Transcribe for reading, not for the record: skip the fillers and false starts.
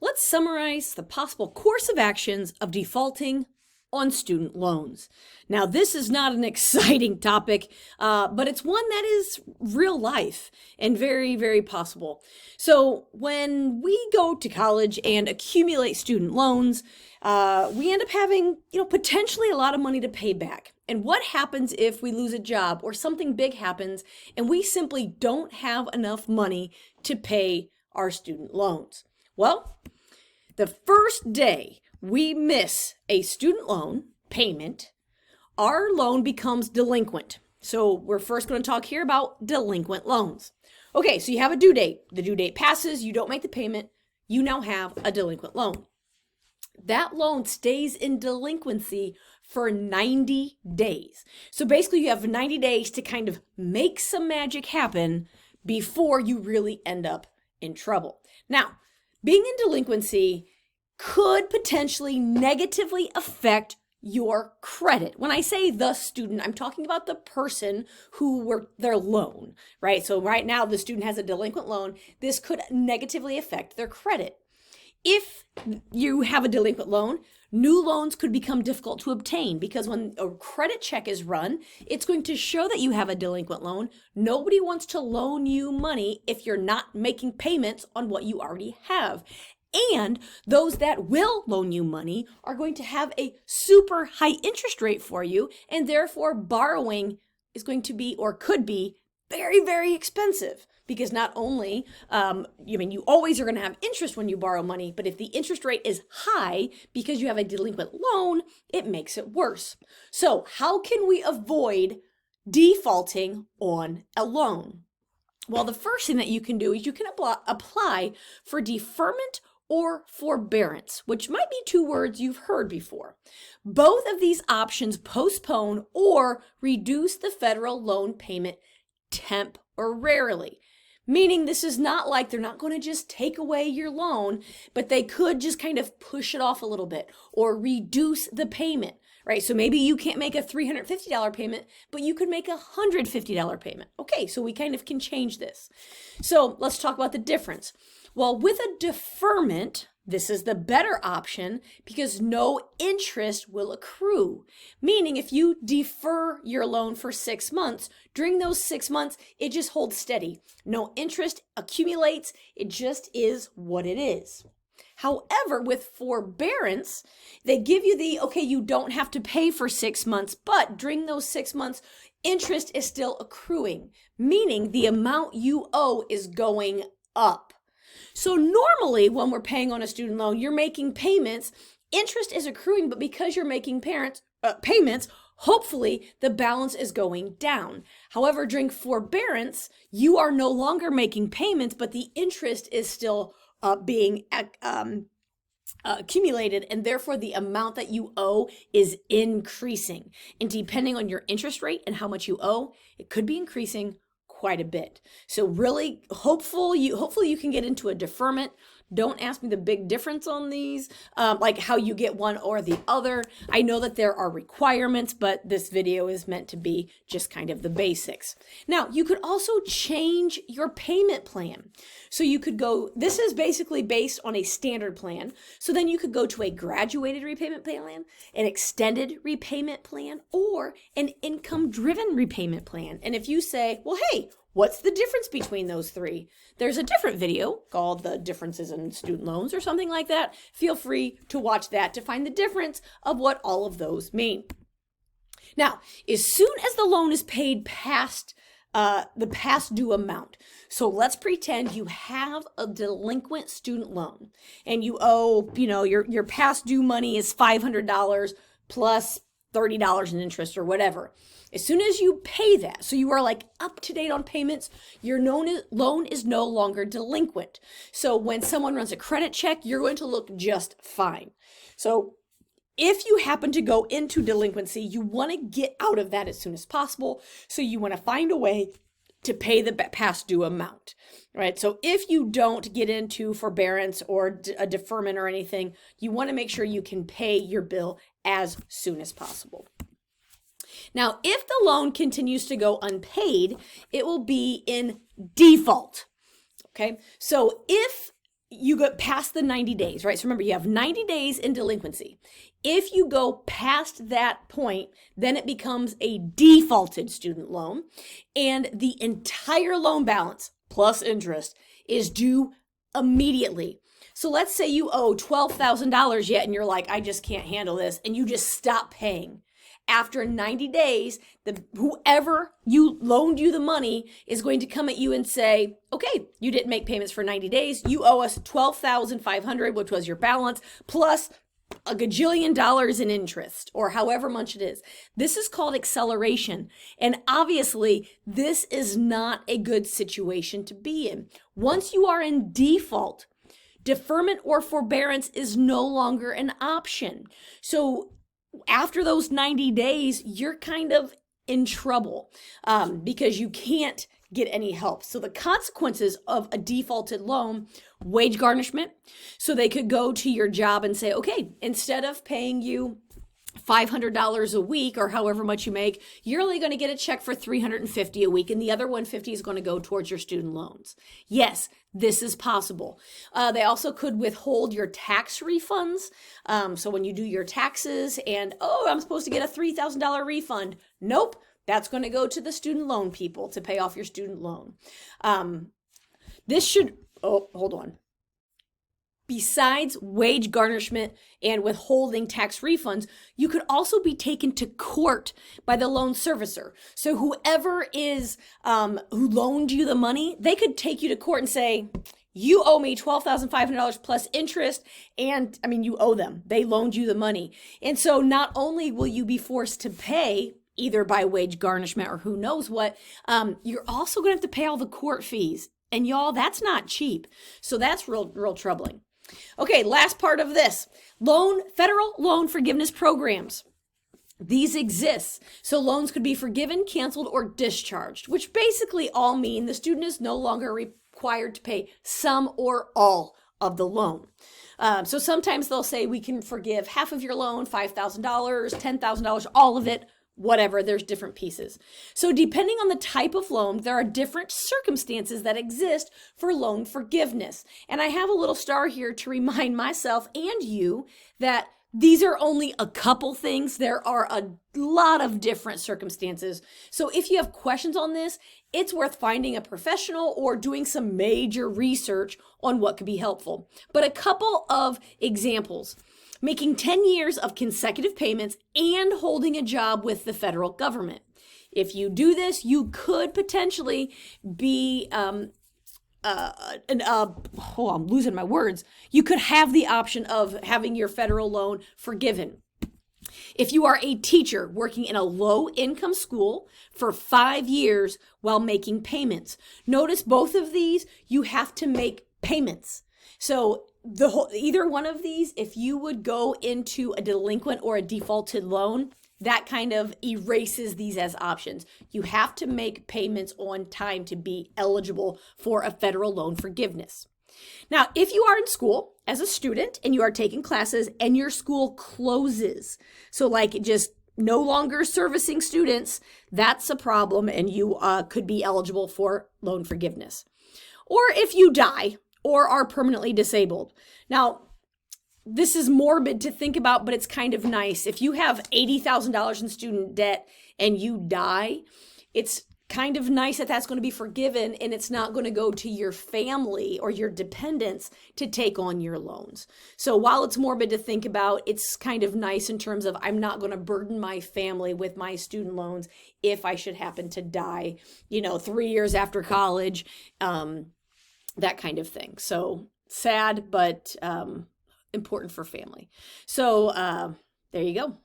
Let's summarize the possible course of actions of defaulting on student loans. Now, this is not an exciting topic, but it's one that is real life and very, very possible. So when we go to college and accumulate student loans, we end up having, potentially a lot of money to pay back. And what happens if we lose a job or something big happens and we simply don't have enough money to pay our student loans? Well, the first day we miss a student loan payment, our loan becomes delinquent. So we're first going to talk here about delinquent loans. Okay, so you have a due date. The due date passes, you don't make the payment, you now have a delinquent loan. That loan stays in delinquency for 90 days. So basically you have 90 days to kind of make some magic happen before you really end up in trouble. Now, being in delinquency could potentially negatively affect your credit. When I say the student, I'm talking about the person who were their loan, right? So right now the student has a delinquent loan. This could negatively affect their credit. If you have a delinquent loan, new loans could become difficult to obtain because when a credit check is run, it's going to show that you have a delinquent loan. Nobody wants to loan you money if you're not making payments on what you already have. And those that will loan you money are going to have a super high interest rate for you, and therefore borrowing is going to be or could be very, very expensive. Because not only, you always are going to have interest when you borrow money, but if the interest rate is high because you have a delinquent loan, it makes it worse. So how can we avoid defaulting on a loan? Well, the first thing that you can do is you can apply for deferment or forbearance, which might be two words you've heard before. Both of these options postpone or reduce the federal loan payment temporarily. Meaning this is not like they're not going to just take away your loan, but they could just kind of push it off a little bit or reduce the payment, right? So maybe you can't make a $350 payment, but you could make a $150 payment. Okay, so we kind of can change this. So let's talk about the difference. Well, with a deferment, this is the better option because no interest will accrue. Meaning if you defer your loan for 6 months, during those 6 months, it just holds steady. No interest accumulates. It just is what it is. However, with forbearance, they give you you don't have to pay for 6 months, but during those 6 months, interest is still accruing, meaning the amount you owe is going up. So normally when we're paying on a student loan, you're making payments, interest is accruing, but because you're making payments, hopefully the balance is going down. However, during forbearance, you are no longer making payments, but the interest is still being accumulated, and therefore the amount that you owe is increasing. And depending on your interest rate and how much you owe, it could be increasing quite a bit. So really hopefully you can get into a deferment. Don't ask me the big difference on these, like how you get one or the other. I know that there are requirements, but this video is meant to be just kind of the basics. Now, you could also change your payment plan. So you could go, this is basically based on a standard plan. So then you could go to a graduated repayment plan, an extended repayment plan, or an income-driven repayment plan. And if you say, well, hey, what's the difference between those three? There's a different video called The Differences in Student Loans or something like that. Feel free to watch that to find the difference of what all of those mean. Now, as soon as the loan is paid past the past due amount. So let's pretend you have a delinquent student loan and you owe, your past due money is $500 plus $30 in interest or whatever. As soon as you pay that, so you are like up to date on payments, your loan is no longer delinquent. So when someone runs a credit check, you're going to look just fine. So if you happen to go into delinquency, you want to get out of that as soon as possible. So you want to find a way to pay the past due amount, right? So if you don't get into forbearance or a deferment or anything, you want to make sure you can pay your bill as soon as possible. Now, if the loan continues to go unpaid, it will be in default, okay? So if you go past the 90 days, right? So remember, you have 90 days in delinquency. If you go past that point, then it becomes a defaulted student loan, and the entire loan balance plus interest is due immediately. So let's say you owe $12,000 yet, and you're like, I just can't handle this, and you just stop paying. After 90 days, whoever you loaned you the money is going to come at you and say, okay, you didn't make payments for 90 days. You owe us $12,500, which was your balance, plus a gajillion dollars in interest, or however much it is. This is called acceleration. And obviously, this is not a good situation to be in. Once you are in default, deferment or forbearance is no longer an option. So after those 90 days, you're kind of in trouble because you can't get any help. So the consequences of a defaulted loan, wage garnishment. So they could go to your job and say, okay, instead of paying you $500 a week or however much you make, you're only going to get a check for $350 a week, and the other $150 is going to go towards your student loans. Yes, this is possible. They also could withhold your tax refunds. So when you do your taxes and, oh, I'm supposed to get a $3,000 refund. Nope, that's going to go to the student loan people to pay off your student loan. Hold on. Besides wage garnishment and withholding tax refunds, you could also be taken to court by the loan servicer. So whoever is who loaned you the money, they could take you to court and say, you owe me $12,500 plus interest, and you owe them. They loaned you the money. And so not only will you be forced to pay either by wage garnishment or who knows what, you're also going to have to pay all the court fees. And y'all, that's not cheap. So that's real troubling. Okay, last part of this. Federal loan forgiveness programs. These exist. So loans could be forgiven, canceled, or discharged, which basically all mean the student is no longer required to pay some or all of the loan. So sometimes they'll say we can forgive half of your loan, $5,000, $10,000, all of it, whatever, there's different pieces. So depending on the type of loan, there are different circumstances that exist for loan forgiveness. And I have a little star here to remind myself and you that these are only a couple things. There are a lot of different circumstances. So if you have questions on this, it's worth finding a professional or doing some major research on what could be helpful. But a couple of examples. Making 10 years of consecutive payments and holding a job with the federal government. If you do this, you could potentially be, I'm losing my words. You could have the option of having your federal loan forgiven. If you are a teacher working in a low-income school for 5 years while making payments, notice both of these, you have to make payments. So either one of these, if you would go into a delinquent or a defaulted loan, that kind of erases these as options. You have to make payments on time to be eligible for a federal loan forgiveness. Now, if you are in school as a student and you are taking classes and your school closes, so like just no longer servicing students, that's a problem and you could be eligible for loan forgiveness. Or if you die, or are permanently disabled. Now, this is morbid to think about, but it's kind of nice. If you have $80,000 in student debt and you die, it's kind of nice that that's going to be forgiven and it's not going to go to your family or your dependents to take on your loans. So while it's morbid to think about, it's kind of nice in terms of I'm not going to burden my family with my student loans if I should happen to die, 3 years after college, that kind of thing. So sad, but important for family. So there you go.